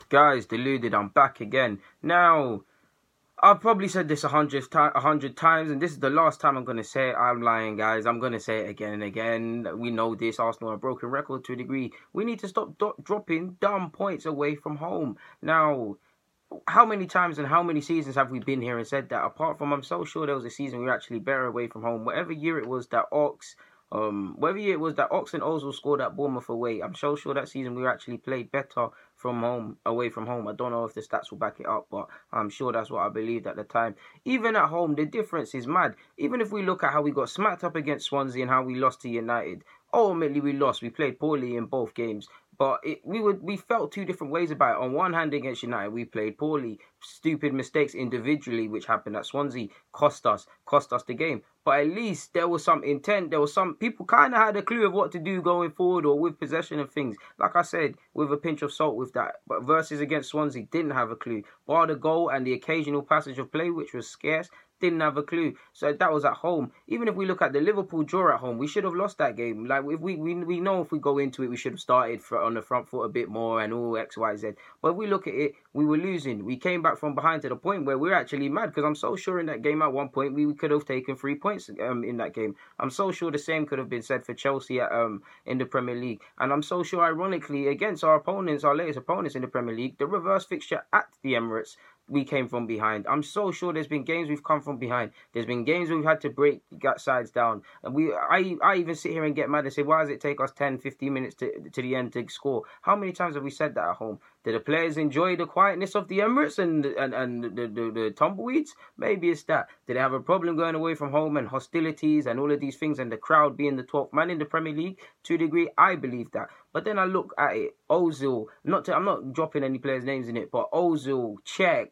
Guys, deluded, I'm back again. Now, I've probably said this 100 times, and this is the last time I'm going to say it. I'm lying, guys. I'm going to say it again and again. We know this. Arsenal are a broken record to a degree. We need to stop dropping dumb points away from home. Now, how many times and how many seasons have we been here and said that? Apart from, I'm so sure there was a season we were actually better away from home. Whatever year it was that Ox and Ozil scored at Bournemouth away, I'm so sure that season we actually played better from home, away from home. I don't know if the stats will back it up, but I'm sure that's what I believed at the time. Even at home, the difference is mad. Even if we look at how we got smacked up against Swansea and how we lost to United, ultimately we lost. We played poorly in both games. But we felt two different ways about it. On one hand, against United, we played poorly. Stupid mistakes individually, which happened at Swansea, cost us the game. But at least there was some intent. There was some people kind of had a clue of what to do going forward or with possession of things. Like I said, with a pinch of salt with that. But versus against Swansea, didn't have a clue. Bar the goal and the occasional passage of play, which was scarce, didn't have a clue. So that was at home. Even if we look at the Liverpool draw at home, we should have lost that game. Like if we know if we go into it, we should have started on the front foot a bit more and all X, Y, Z. But if we look at it, we were losing. We came back from behind to the point where we're actually mad, because I'm so sure in that game at one point we could have taken 3 points in that game. I'm so sure the same could have been said for Chelsea in the Premier League. And I'm so sure, ironically, against our latest opponents in the Premier League, the reverse fixture at the Emirates, we came from behind. I'm so sure there's been games we've come from behind. There's been games we've had to break sides down. And I even sit here and get mad and say, why does it take us 10, 15 minutes to the end to score? How many times have we said that at home? Do the players enjoy the quietness of the Emirates and the tumbleweeds? Maybe it's that. Did they have a problem going away from home and hostilities and all of these things and the crowd being the 12th man in the Premier League? To a degree, I believe that. But then I look at it, Ozil, I'm not dropping any players' names in it, but Ozil, Cech,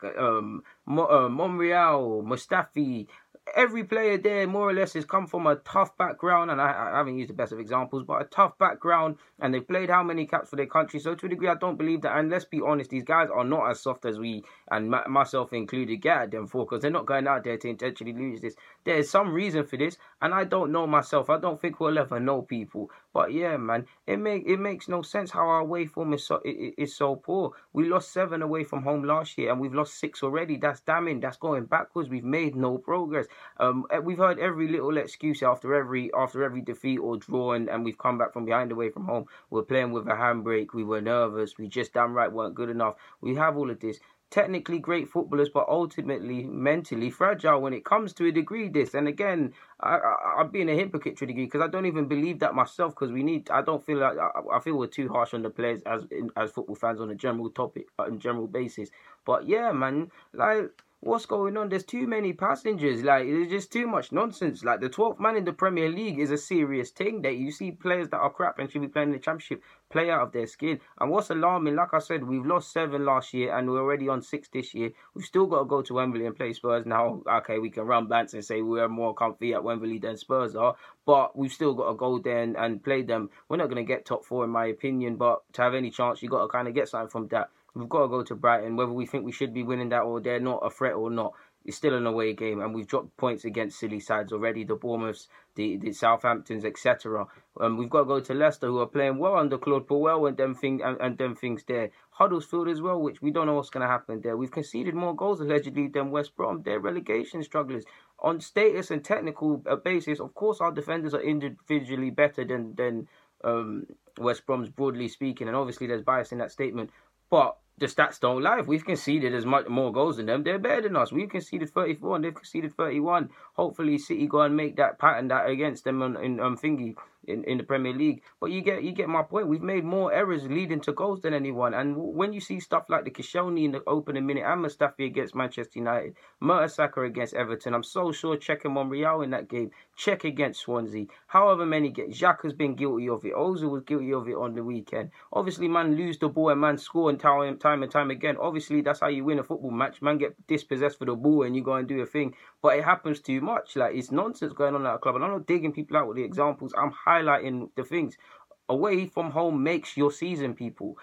Monreal, Mustafi, every player there more or less has come from a tough background, and I haven't used the best of examples, but a tough background, and they've played how many caps for their country. So to a degree, I don't believe that. And let's be honest, these guys are not as soft as we, and myself included, get at them for, because they're not going out there to intentionally lose this. There's some reason for this, and I don't know myself. I don't think we'll ever know people. But yeah, man, it makes no sense how our away form is so poor. We lost 7 away from home last year, and we've lost 6 already. That's damning. That's going backwards. We've made no progress. We've heard every little excuse after every defeat or draw, and we've come back from behind away from home. We're playing with a handbrake. We were nervous. We just damn right weren't good enough. We have all of this. Technically great footballers, but ultimately mentally fragile when it comes to a degree. This, and again, I'm being a hypocrite to a degree, because I don't even believe that myself. Because I don't feel like I feel we're too harsh on the players as football fans on a general basis. But yeah, man, like, what's going on? There's too many passengers. Like, there's just too much nonsense. Like, the 12th man in the Premier League is a serious thing. That you see players that are crap and should be playing in the Championship play out of their skin. And what's alarming, like I said, we've lost 7 last year and we're already on 6 this year. We've still got to go to Wembley and play Spurs. Now, okay, we can run bants and say we're more comfy at Wembley than Spurs are, but we've still got to go there and play them. We're not going to get top 4 in my opinion, but to have any chance, you got to kind of get something from that. We've got to go to Brighton, whether we think we should be winning that or they're not a threat or not. It's still an away game, and we've dropped points against silly sides already, the Bournemouths, the Southamptons, etc. We've got to go to Leicester, who are playing well under Claude Puel and them things there. Huddersfield as well, which we don't know what's going to happen there. We've conceded more goals allegedly than West Brom. They're relegation strugglers. On status and technical basis, of course, our defenders are individually better than West Brom's, broadly speaking, and obviously there's bias in that statement. But the stats don't lie. If we've conceded as much more goals than them, they're better than us. We've conceded 34 and they've conceded 31. Hopefully City go and make that pattern that against them in the Premier League. But you get my point. We've made more errors leading to goals than anyone. And when you see stuff like the Koscielny in the opening minute and Mustafi against Manchester United, Mertesacker against Everton, I'm so sure Cech and Monreal in that game, Cech against Swansea, however many get, Xhaka has been guilty of it, Ozil was guilty of it on the weekend. Obviously, man lose the ball and man score and time and time again. Obviously, that's how you win a football match. Man get dispossessed for the ball and you go and do a thing. But it happens too much. Like, it's nonsense going on at a club. And I'm not digging people out with the examples. I'm highlighting the things. Away from home makes your season, people.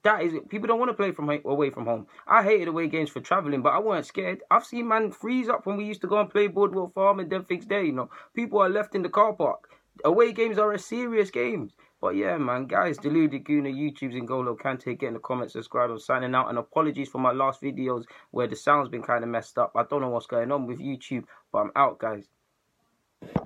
That is it. People don't want to play away from home. I hated away games for travelling, but I weren't scared. I've seen man freeze up when we used to go and play Boardwalk Farm and them things there, you know. People are left in the car park. Away games are a serious game. But yeah, man, guys, Deluded Gooner, YouTube's N'Golo Kante. Get in the comments, subscribe. I'm signing out, and apologies for my last videos where the sound's been kind of messed up. I don't know what's going on with YouTube, but I'm out, guys.